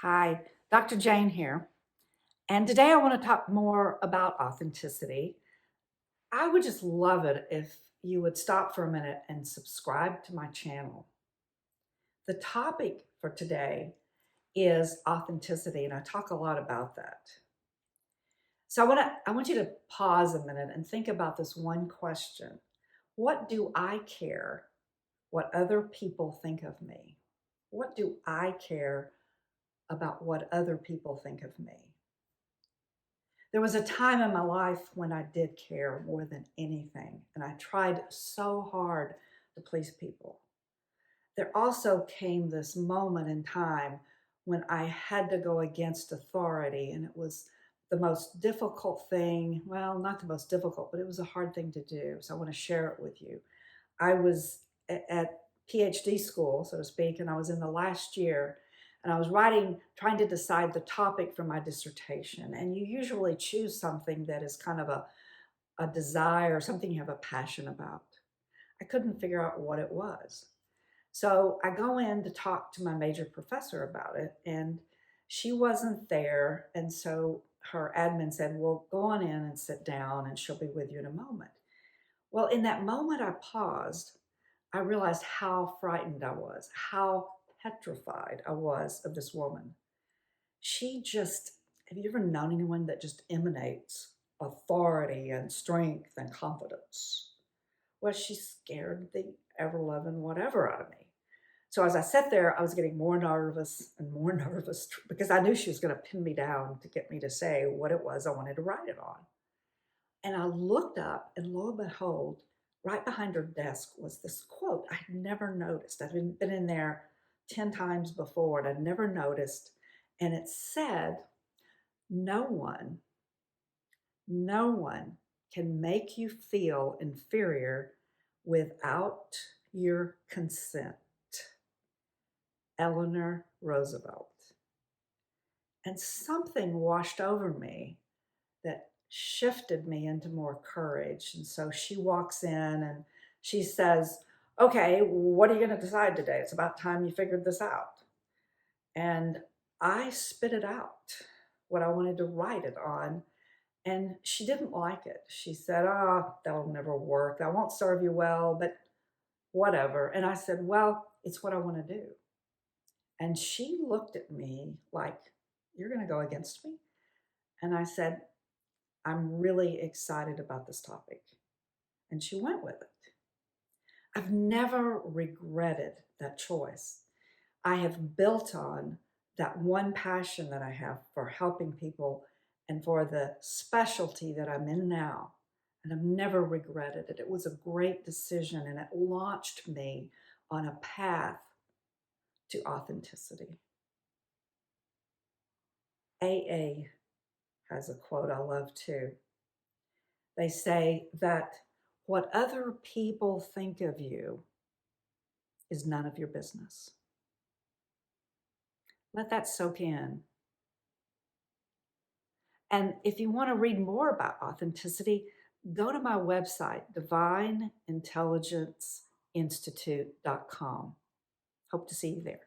Hi, Dr. Jayne here. And today I want to talk more about authenticity. I would just love it if you would stop for a minute and subscribe to my channel. The topic for today is authenticity, and I talk a lot about that. So I want you to pause a minute and think about this one question. What do I care what other people think of me? What do I care about what other people think of me? There was a time in my life when I did care more than anything, and I tried so hard to please people. There also came this moment in time when I had to go against authority, and it was the most difficult thing. Well, not the most difficult, but it was a hard thing to do. So I want to share it with you. I was at PhD school, so to speak, and I was in the last year, and I was trying to decide the topic for my dissertation. And you usually choose something that is kind of a desire, something you have a passion about. I couldn't figure out what it was. So I go in to talk to my major professor about it, and she wasn't there. And so her admin said, well, go on in and sit down, and she'll be with you in a moment. Well, in that moment, I paused. I realized how frightened I was, how petrified I was of this woman. She just, have you ever known anyone that just emanates authority and strength and confidence? Well, she scared the ever loving whatever out of me. So as I sat there, I was getting more nervous and more nervous because I knew she was going to pin me down to get me to say what it was I wanted to write it on. And I looked up, and lo and behold, right behind her desk was this quote I had never noticed. I'd been in there 10 times before, and I'd never noticed. And it said, no one, no one can make you feel inferior without your consent. Eleanor Roosevelt. And something washed over me that shifted me into more courage. And so she walks in and she says, okay, what are you going to decide today? It's about time you figured this out. And I spit it out, what I wanted to write it on. And she didn't like it. She said, oh, that'll never work. That won't serve you well, but whatever. And I said, well, it's what I want to do. And she looked at me like, you're going to go against me? And I said, I'm really excited about this topic. And she went with it. I've never regretted that choice. I have built on that one passion that I have for helping people and for the specialty that I'm in now. And I've never regretted it. It was a great decision, and it launched me on a path to authenticity. AA has a quote I love too. They say that what other people think of you is none of your business. Let that soak in. And if you want to read more about authenticity, go to my website, divineintelligenceinstitute.com. Hope to see you there.